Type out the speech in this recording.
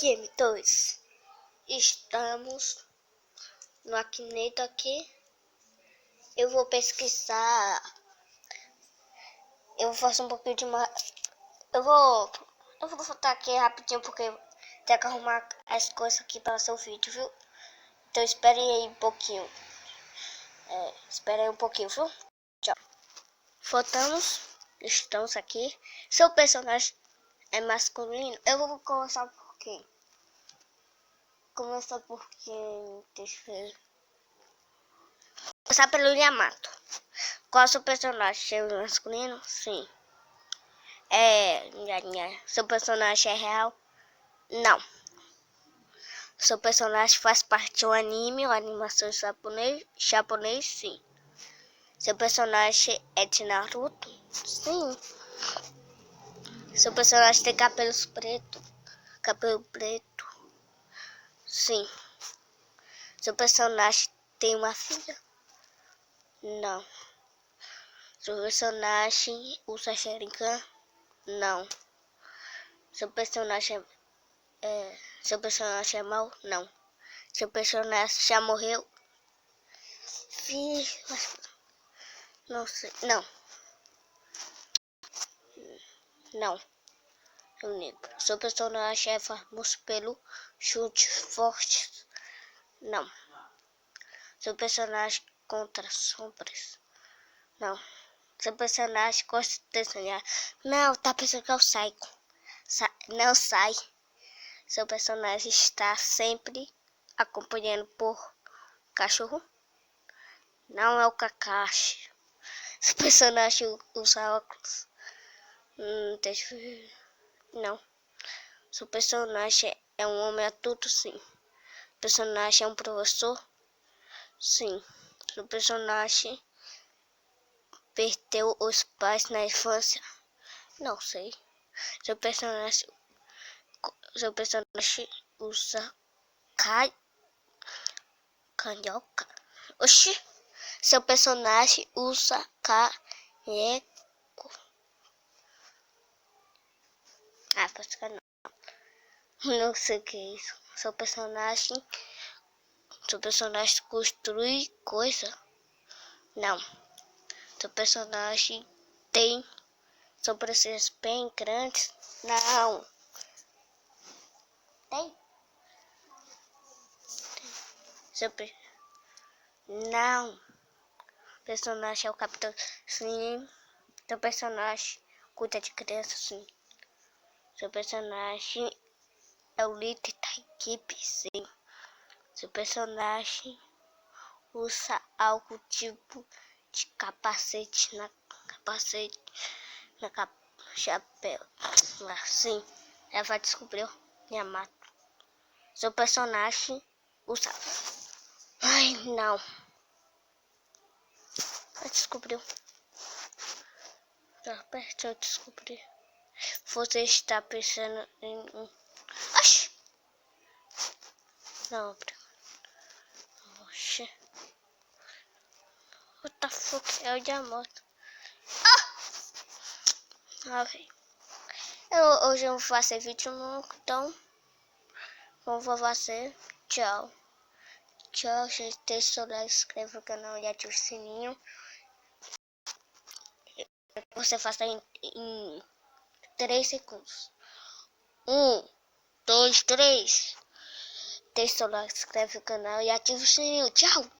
Game 2. Estamos no Akinator aqui. Eu vou pesquisar. Eu vou fazer um pouquinho de uma. Eu vou voltar aqui rapidinho porque tem que arrumar as coisas aqui para o seu vídeo, viu? Então espere aí um pouquinho. Espere aí um pouquinho, viu? Tchau. Estamos aqui. Seu personagem é masculino. Eu vou começar por quem? Começar por quem? Deixa eu ver. Começar pelo Yamato. Qual é o seu personagem? É masculino? Sim. Seu personagem é real? Não. Seu personagem faz parte de um anime ou animação japonês? Sim. Seu personagem é de Naruto? Sim. Seu personagem tem cabelo preto? Sim. Seu personagem tem uma filha? Não. Seu personagem usa Sharingan? Não. Seu personagem é mau? Não. Seu personagem já morreu? Não sei. Não. Não. Eu lembro. Seu personagem é famoso pelo chute forte? Não. Seu personagem contra sombras? Não. Seu personagem gosta de desenhar? Não, tá pensando que é o Saiko. Não sai. Seu personagem está sempre acompanhado por cachorro? Não é o Kakashi. Seu personagem usa óculos? Deixa eu ver. Não. Seu personagem é um homem adulto? Sim. Seu personagem é um professor? Sim. Seu personagem perdeu os pais na infância? Não sei. Seu personagem usa canhoca? Oxi. Seu personagem usa caneco? Pode que não. Não sei o que é isso. Seu personagem construi coisa? Não. Seu personagem tem sobrancelhas bem grandes? Não. Tem? Não. O personagem é o capitão? Sim. Seu personagem cuida de crianças? Sim. Seu personagem é o líder da equipe? Sim. Seu personagem usa algo tipo de capacete na chapéu? Sim. Ela vai descobrir o Yamato. Seu personagem usa... Ai, não. Ela descobriu. Tá perto de descobrir. Você está pensando em um... Oxi! Não, oxi. What the fuck? É o Yamato. Ok. Hoje eu vou fazer vídeo novo, então como vou fazer? Tchau. Tchau, gente. Deixa o like, se inscreve no canal e ativa o sininho. Você faz em 3 segundos. 1, 2, 3. Deixa o like, se inscreve no canal e ativa o sininho. Tchau.